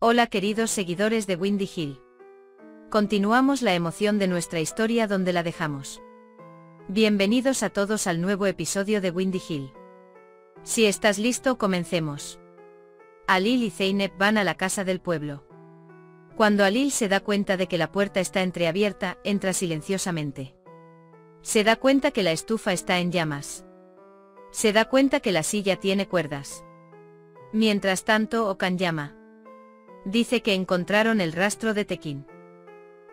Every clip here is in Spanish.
Hola queridos seguidores de Windy Hill. Continuamos la emoción de nuestra historia donde la dejamos. Bienvenidos a todos al nuevo episodio de Windy Hill. Si estás listo, comencemos. Alil y Zeynep van a la casa del pueblo. Cuando Alil se da cuenta de que la puerta está entreabierta, entra silenciosamente. Se da cuenta que la estufa está en llamas. Se da cuenta que la silla tiene cuerdas. Mientras tanto, Okan llama. Dice que encontraron el rastro de Tekin.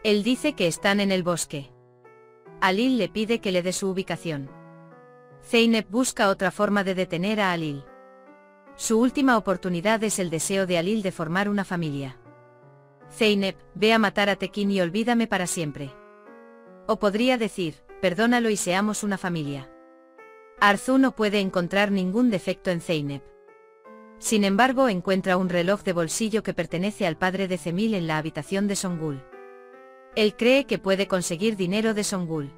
Él dice que están en el bosque. Alil le pide que le dé su ubicación. Zeynep busca otra forma de detener a Alil. Su última oportunidad es el deseo de Alil de formar una familia. Zeynep, ve a matar a Tekin y olvídame para siempre. O podría decir, perdónalo y seamos una familia. Arzu no puede encontrar ningún defecto en Zeynep. Sin embargo, encuentra un reloj de bolsillo que pertenece al padre de Zemil en la habitación de Songul. Él cree que puede conseguir dinero de Songul.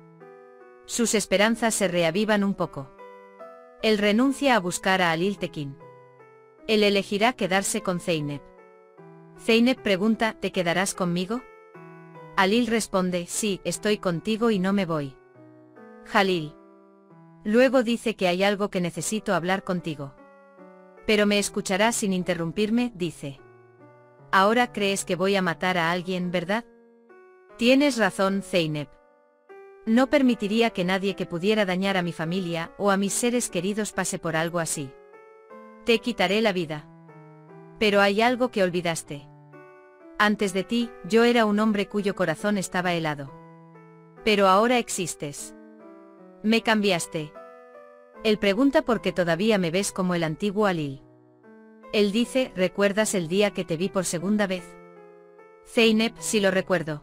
Sus esperanzas se reavivan un poco. Él renuncia a buscar a Alil Tekin. Él elegirá quedarse con Zeynep. Zeynep pregunta, ¿te quedarás conmigo? Alil responde, sí, estoy contigo y no me voy. Jalil. Luego dice que hay algo que necesito hablar contigo. Pero me escucharás sin interrumpirme, dice. Ahora crees que voy a matar a alguien, ¿verdad? Tienes razón, Zeynep. No permitiría que nadie que pudiera dañar a mi familia o a mis seres queridos pase por algo así. Te quitaré la vida. Pero hay algo que olvidaste. Antes de ti, yo era un hombre cuyo corazón estaba helado. Pero ahora existes. Me cambiaste. Él pregunta por qué todavía me ves como el antiguo Alil. Él dice, ¿recuerdas el día que te vi por segunda vez? Zeynep, sí lo recuerdo.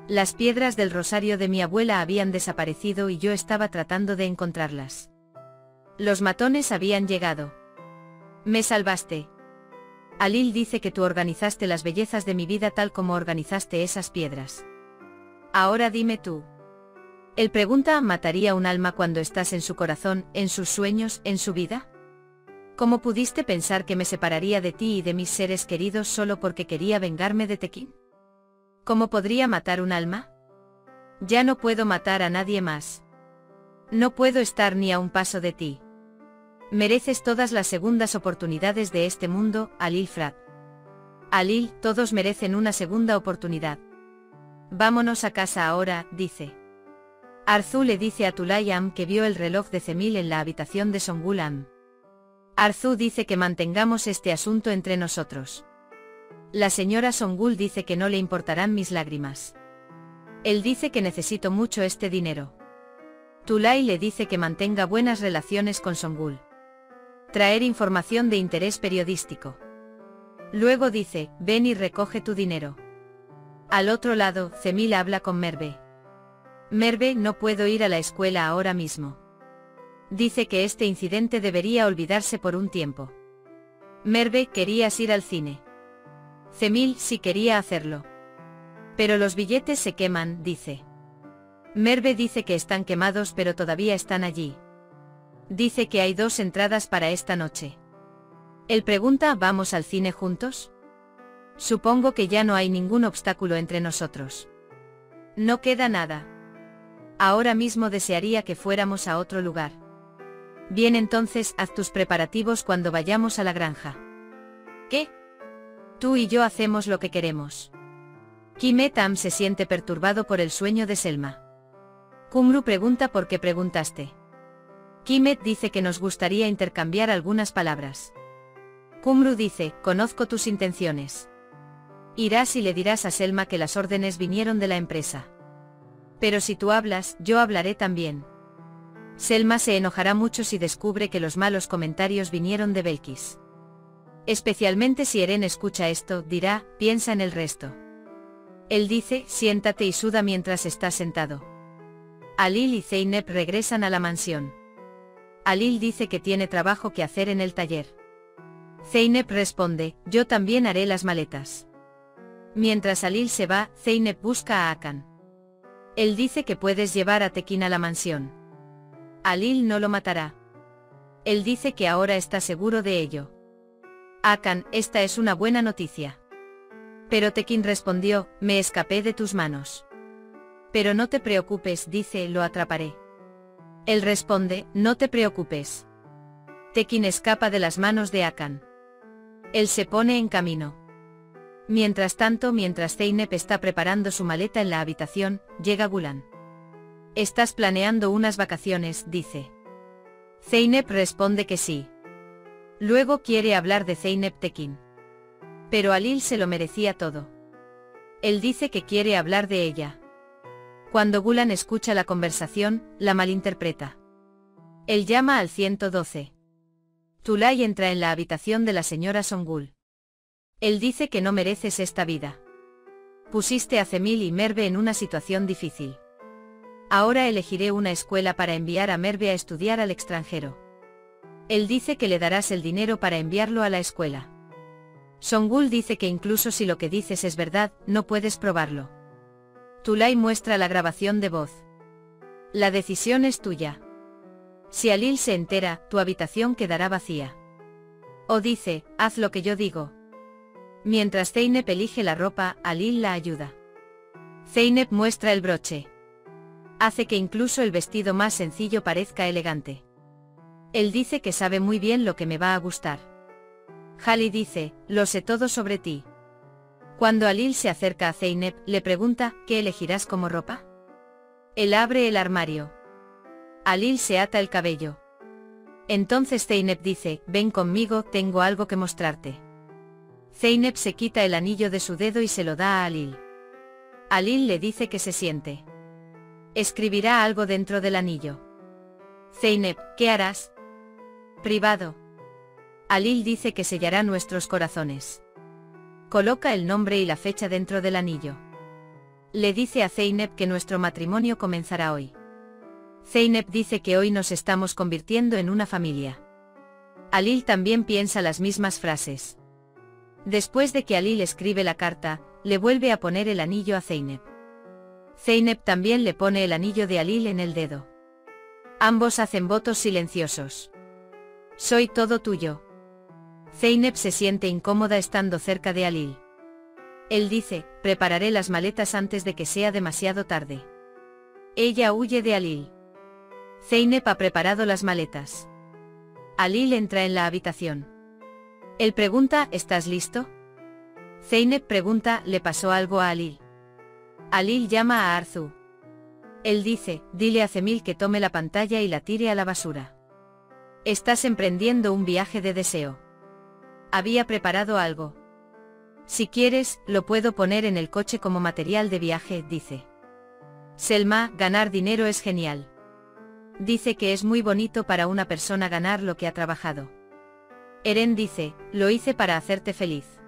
Las piedras del rosario de mi abuela habían desaparecido y yo estaba tratando de encontrarlas. Los matones habían llegado. Me salvaste. Alil dice que tú organizaste las bellezas de mi vida tal como organizaste esas piedras. Ahora dime tú. Él pregunta, ¿mataría un alma cuando estás en su corazón, en sus sueños, en su vida? ¿Cómo pudiste pensar que me separaría de ti y de mis seres queridos solo porque quería vengarme de Tekin? ¿Cómo podría matar un alma? Ya no puedo matar a nadie más. No puedo estar ni a un paso de ti. Mereces todas las segundas oportunidades de este mundo, Alil Frad. Alil, todos merecen una segunda oportunidad. Vámonos a casa ahora, dice. Arzu le dice a Tulayam que vio el reloj de Zemil en la habitación de Songulam. Arzu dice que mantengamos este asunto entre nosotros. La señora Songul dice que no le importarán mis lágrimas. Él dice que necesito mucho este dinero. Tulay le dice que mantenga buenas relaciones con Songul. Traer información de interés periodístico. Luego dice, ven y recoge tu dinero. Al otro lado, Zemil habla con Merve. Merve, no puedo ir a la escuela ahora mismo. Dice que este incidente debería olvidarse por un tiempo. Merve, ¿querías ir al cine? Zemil, sí quería hacerlo. Pero los billetes se queman, dice. Merve dice que están quemados pero todavía están allí. Dice que hay 2 entradas para esta noche. Él pregunta, ¿vamos al cine juntos? Supongo que ya no hay ningún obstáculo entre nosotros. No queda nada. Ahora mismo desearía que fuéramos a otro lugar. Bien, entonces haz tus preparativos cuando vayamos a la granja. ¿Qué? Tú y yo hacemos lo que queremos. Kimetam se siente perturbado por el sueño de Selma. Kumru pregunta por qué preguntaste. Kimet dice que nos gustaría intercambiar algunas palabras. Kumru dice, conozco tus intenciones. Irás y le dirás a Selma que las órdenes vinieron de la empresa. Pero si tú hablas, yo hablaré también. Selma se enojará mucho si descubre que los malos comentarios vinieron de Belkis. Especialmente si Eren escucha esto, dirá, piensa en el resto. Él dice, siéntate y suda mientras estás sentado. Alil y Zeynep regresan a la mansión. Alil dice que tiene trabajo que hacer en el taller. Zeynep responde, yo también haré las maletas. Mientras Alil se va, Zeynep busca a Akan. Él dice que puedes llevar a Tekin a la mansión. Alil no lo matará. Él dice que ahora está seguro de ello. Akan, esta es una buena noticia. Pero Tekin respondió, me escapé de tus manos. Pero no te preocupes, dice, lo atraparé. Él responde, no te preocupes. Tekin escapa de las manos de Akan. Él se pone en camino. Mientras tanto, mientras Zeynep está preparando su maleta en la habitación, llega Gulan. ¿Estás planeando unas vacaciones?, dice. Zeynep responde que sí. Luego quiere hablar de Zeynep Tekin. Pero Alil se lo merecía todo. Él dice que quiere hablar de ella. Cuando Gulan escucha la conversación, la malinterpreta. Él llama al 112. Tulay entra en la habitación de la señora Songul. Él dice que no mereces esta vida. Pusiste a Cemil y Merve en una situación difícil. Ahora elegiré una escuela para enviar a Merve a estudiar al extranjero. Él dice que le darás el dinero para enviarlo a la escuela. Songul dice que incluso si lo que dices es verdad, no puedes probarlo. Tulay muestra la grabación de voz. La decisión es tuya. Si Alil se entera, tu habitación quedará vacía. O dice, haz lo que yo digo. Mientras Zeynep elige la ropa, Alil la ayuda. Zeynep muestra el broche. Hace que incluso el vestido más sencillo parezca elegante. Él dice que sabe muy bien lo que me va a gustar. Hali dice, lo sé todo sobre ti. Cuando Alil se acerca a Zeynep, le pregunta, ¿qué elegirás como ropa? Él abre el armario. Alil se ata el cabello. Entonces Zeynep dice, ven conmigo, tengo algo que mostrarte. Zeynep se quita el anillo de su dedo y se lo da a Alil. Alil le dice que se siente. Escribirá algo dentro del anillo. Zeynep, ¿qué harás? Privado. Alil dice que sellará nuestros corazones. Coloca el nombre y la fecha dentro del anillo. Le dice a Zeynep que nuestro matrimonio comenzará hoy. Zeynep dice que hoy nos estamos convirtiendo en una familia. Alil también piensa las mismas frases. Después de que Alil escribe la carta, le vuelve a poner el anillo a Zeynep. Zeynep también le pone el anillo de Alil en el dedo. Ambos hacen votos silenciosos. Soy todo tuyo. Zeynep se siente incómoda estando cerca de Alil. Él dice, prepararé las maletas antes de que sea demasiado tarde. Ella huye de Alil. Zeynep ha preparado las maletas. Alil entra en la habitación. Él pregunta, ¿estás listo? Zeynep pregunta, ¿le pasó algo a Alil? Alil llama a Arzu. Él dice, dile a Cemil que tome la pantalla y la tire a la basura. Estás emprendiendo un viaje de deseo. Había preparado algo. Si quieres, lo puedo poner en el coche como material de viaje, dice. Selma, ganar dinero es genial. Dice que es muy bonito para una persona ganar lo que ha trabajado. Eren dice, lo hice para hacerte feliz.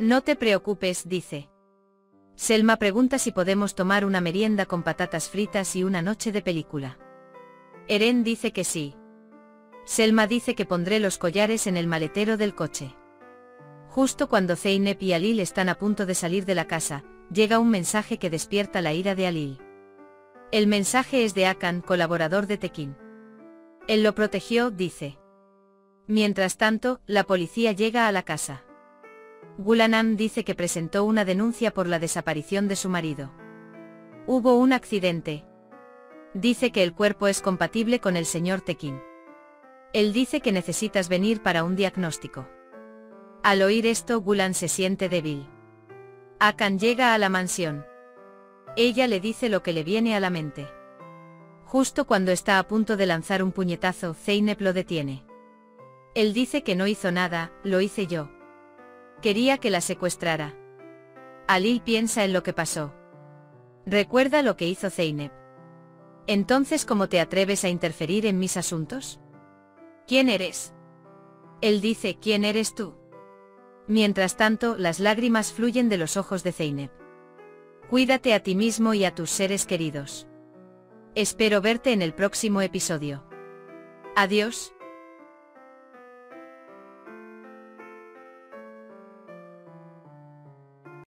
No te preocupes, dice. Selma pregunta si podemos tomar una merienda con patatas fritas y una noche de película. Eren dice que sí. Selma dice que pondré los collares en el maletero del coche. Justo cuando Zeynep y Alil están a punto de salir de la casa, llega un mensaje que despierta la ira de Alil. El mensaje es de Akan, colaborador de Tekin. Él lo protegió, dice. Mientras tanto, la policía llega a la casa. Gulanan dice que presentó una denuncia por la desaparición de su marido. Hubo un accidente. Dice que el cuerpo es compatible con el señor Tekin. Él dice que necesitas venir para un diagnóstico. Al oír esto, Gulan se siente débil. Akan llega a la mansión. Ella le dice lo que le viene a la mente. Justo cuando está a punto de lanzar un puñetazo, Zeynep lo detiene. Él dice que no hizo nada, lo hice yo. Quería que la secuestrara. Alil piensa en lo que pasó. Recuerda lo que hizo Zeynep. Entonces, ¿cómo te atreves a interferir en mis asuntos? ¿Quién eres? Él dice, ¿quién eres tú? Mientras tanto, las lágrimas fluyen de los ojos de Zeynep. Cuídate a ti mismo y a tus seres queridos. Espero verte en el próximo episodio. Adiós.